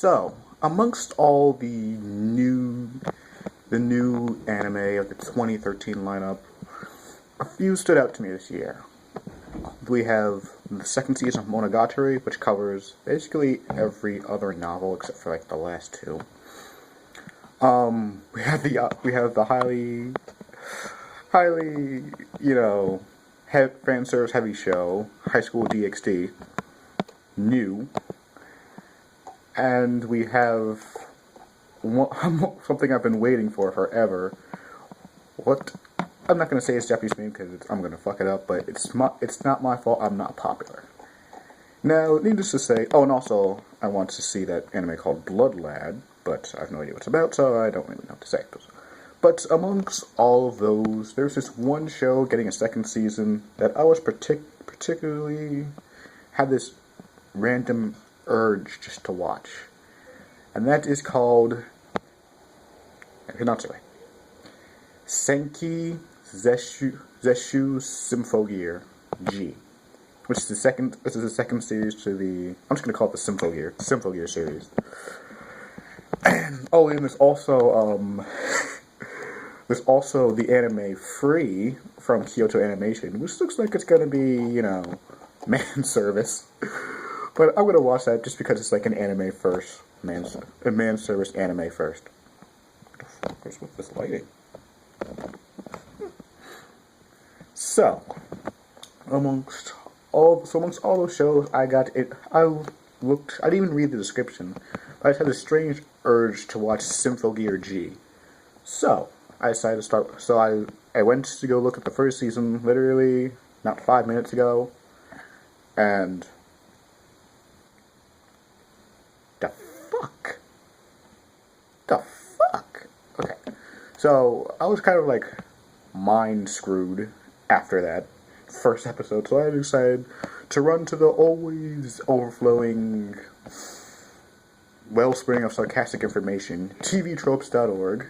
So, amongst all the new anime of the 2013 lineup, a few stood out to me this year. We have the second season of Monogatari, which covers basically every other novel except for like the last two. We have the highly fan service heavy show, High School DxD, new, and we have something I've been waiting for forever. What? I'm not gonna say it's Japanese name because I'm gonna fuck it up, but it's not my fault. I'm not popular. Now, needless to say, oh, and also I want to see that anime called Blood Lad, but I have no idea what it's about, so I don't really know what to say. But amongst all of those, there's this one show getting a second season that I was particularly had this random urge just to watch, and that is called Hinatsu. Senki Zeshu Symphogear G, which is the second. This is the second series to the. I'm just gonna call it the Symphogear series. And there's also the anime Free from Kyoto Animation, which looks like it's gonna be man service. But I'm gonna watch that just because it's like an anime first, a man service anime first. What the fuck is with this lighting? So, amongst all those shows, I didn't even read the description, but I just had this strange urge to watch Symphogear G. So, I decided to start, I went to go look at the first season, literally, not 5 minutes ago, and the fuck? Okay. So, I was kind of like mind screwed after that first episode, so I decided to run to the always overflowing wellspring of sarcastic information, tvtropes.org,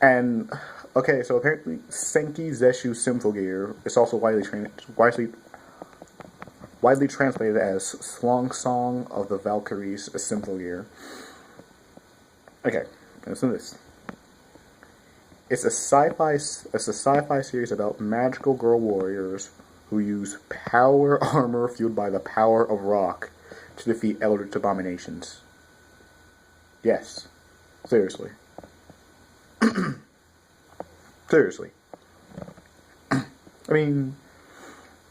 and, okay, so apparently Senki Zeshu Symphogear is also widely translated as Swan Song of the Valkyries Symphogear. Okay, listen to this. It's a sci-fi series about magical girl warriors who use power armor fueled by the power of rock to defeat eldritch abominations. Yes. Seriously. Seriously. I mean,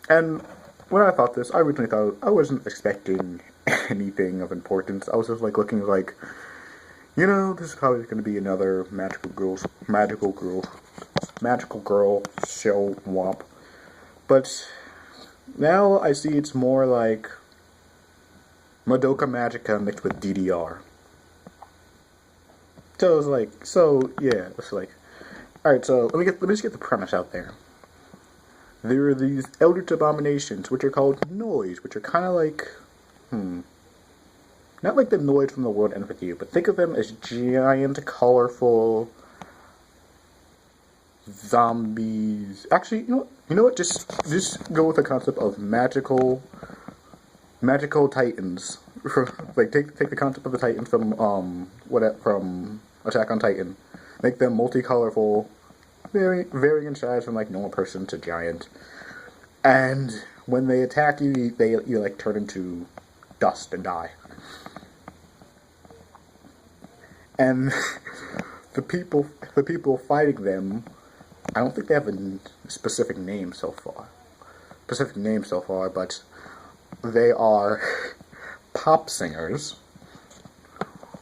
and when I thought this, I originally thought I wasn't expecting anything of importance. I was just like looking like, this is probably going to be another magical girl show womp. But now I see it's more like Madoka Magica mixed with DDR. So it's like, alright, so let me just get the premise out there. There are these eldritch abominations, which are called noise, which are kind of like, not like the noise from the world ends with you, but think of them as giant, colorful zombies. Actually, you know what? Just go with the concept of magical titans. Like take the concept of the titans from Attack on Titan, make them multicolorful, varying in size from like normal person to giant, and when they attack you, you like turn into dust and die. And the people fighting them, I don't think they have a specific name so far, but they are pop singers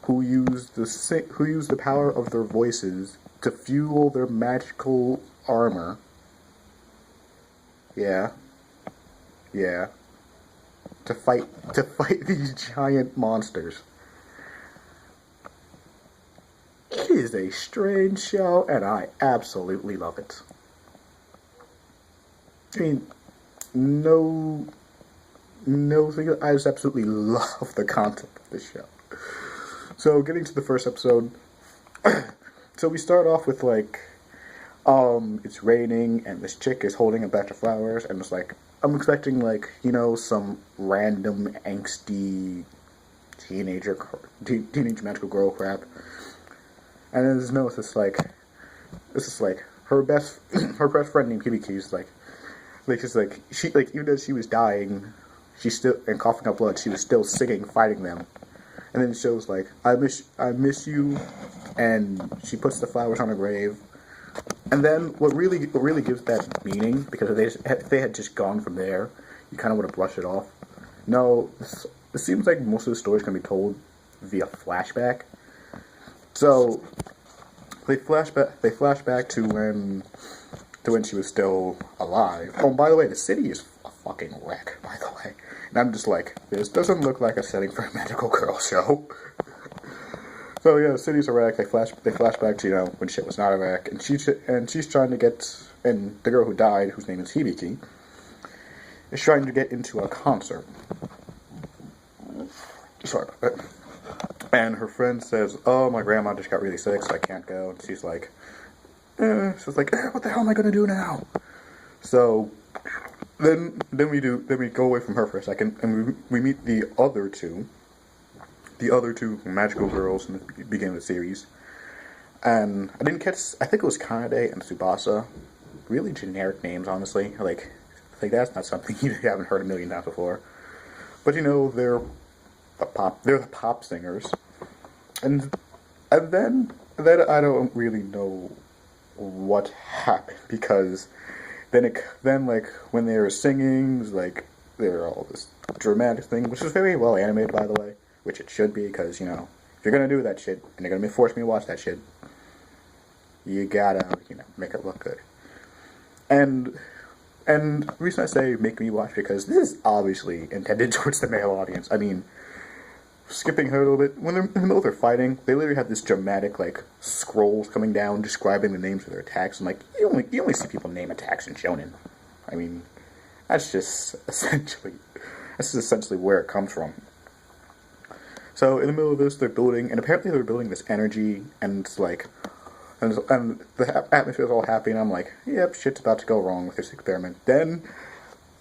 who use the power of their voices to fuel their magical armor. Yeah. To fight these giant monsters. It is a strange show, and I absolutely love it. I mean, no, I just absolutely love the concept of this show. So, getting to the first episode, so we start off with like, it's raining, and this chick is holding a batch of flowers, and it's like, I'm expecting like, some random angsty teenage magical girl crap. And then there's no, it's just like her best friend named Hibiki is she even though she was dying, she still and coughing up blood, she was still singing, fighting them. And then it shows like I miss you, and she puts the flowers on her grave. And then what really gives that meaning, because if they had just gone from there, you kind of would have brushed it off. No, it seems like most of the story is going to be told via flashback. So they flash back to when she was still alive. Oh, by the way, the city is a fucking wreck, by the way. And I'm just like, this doesn't look like a setting for a magical girl show. So yeah, the city's a wreck. They flash back to when shit was not a wreck, and she's trying to get, and the girl who died, whose name is Hibiki, is trying to get into a concert. Sorry about that. And her friend says, "Oh, my grandma just got really sick, so I can't go." And she's like, "What the hell am I gonna do now?" So then we go away from her for a second, and we meet the other two magical girls in the beginning of the series. And I think it was Kanade and Tsubasa. Really generic names, honestly. Like that's not something you haven't heard a million times before. But they're the pop singers. And then I don't really know what happened, because then when they were singing, like they're all this dramatic thing, which is very well animated, by the way, which it should be, because if you're gonna do that shit and you're gonna force me to watch that shit, you gotta make it look good. And the reason I say make me watch, because this is obviously intended towards the male audience. I mean, skipping ahead a little bit, when they're in the middle of their fighting, they literally have this dramatic, scrolls coming down describing the names of their attacks. And, you only see people name attacks in shonen. I mean, that's just essentially where it comes from. So, in the middle of this, they're building, and apparently they're building this energy, and it's and the atmosphere is all happy, and I'm like, yep, shit's about to go wrong with this experiment. Then,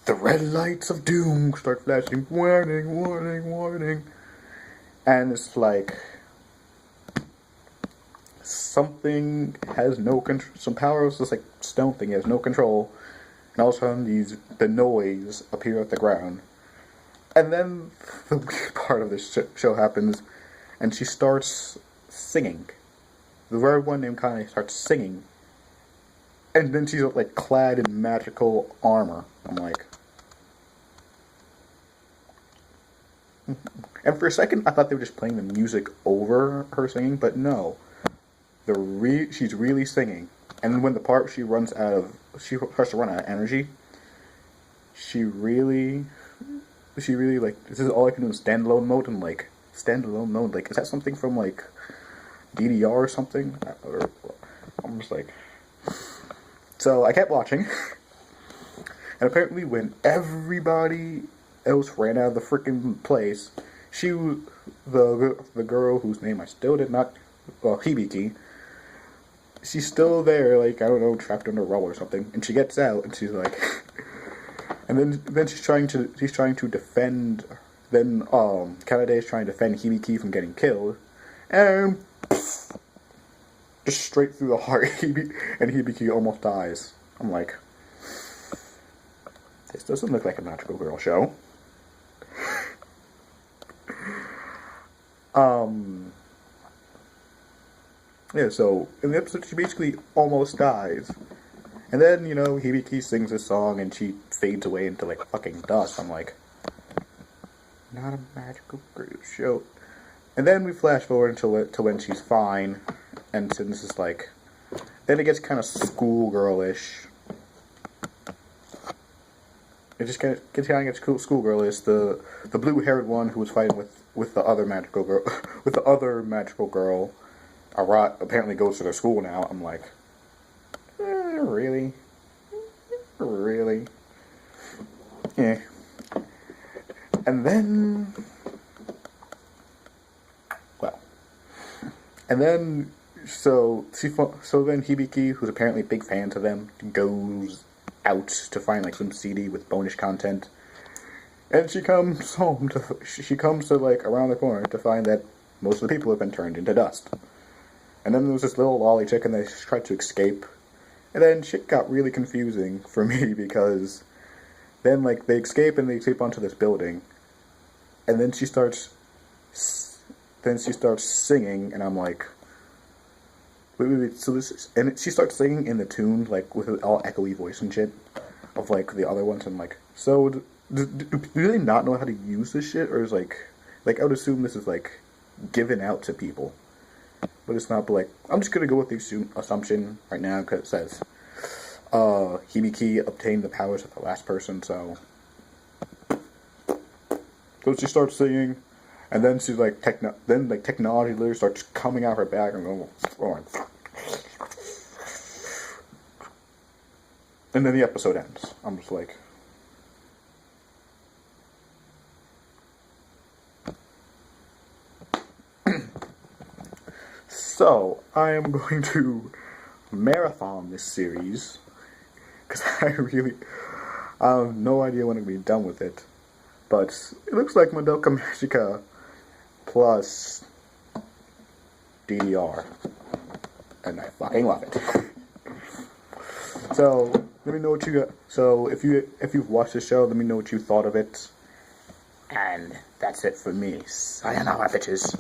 the red lights of doom start flashing, warning, warning, warning. And it's like something has no control. Some power is this stone thing has no control, and all of a sudden the noise appear at the ground. And then the weird part of this show happens, and she starts singing. The very one named Kane starts singing, and then she's clad in magical armor. I'm like. And for a second, I thought they were just playing the music over her singing, but no. She's really singing. And when the part she starts to run out of energy, she really, this is all I can do in standalone mode, and standalone mode, is that something from, DDR or something? Or, I'm just like... So, I kept watching, and apparently when everybody else ran out of the freaking place, the girl whose name I still did not, Hibiki, she's still there, I don't know, trapped under a rubble or something, and she gets out, and she's like, and then she's trying to defend, then Kanade is trying to defend Hibiki from getting killed, and just straight through the heart, and Hibiki almost dies. I'm like, this doesn't look like a magical girl show. Yeah, so in the episode, she basically almost dies. And then, Hibiki sings a song and she fades away into, fucking dust. I'm like, not a magical girl show. And then we flash forward to when she's fine. And since it's then it gets kind of schoolgirlish. It just kind of gets schoolgirlish. The blue-haired one who was fighting with the other magical girl, apparently goes to their school now. I'm like, really? Really? Yeah. And then, so then Hibiki, who's apparently big fans of them, goes out to find some CD with bonus content. And she comes home to, she comes to, like, around the corner to find that most of the people have been turned into dust. And then there was this little lolly chick, and they tried to escape. And then shit got really confusing for me, because then, like, they escape and they escape onto this building. And then she starts singing, and I'm like, wait, so this is, and she starts singing in the tune, like, with an all echoey voice and shit, of, like, the other ones, and, like, so, do they not know how to use this shit, or is, like, I would assume this is, like, given out to people, but it's not, but, like, I'm just gonna go with the assumption right now, because it says, Hibiki obtained the powers of the last person, so she starts singing, and then she's like, technology literally starts coming out her back and going, and then the episode ends. I'm just like, so I am going to marathon this series, because I have no idea when I'm going to be done with it. But it looks like Madoka Magica plus DDR, and I fucking love it. So let me know what you got. So if you've watched the show, let me know what you thought of it. And that's it for me. Sayonara, bitches.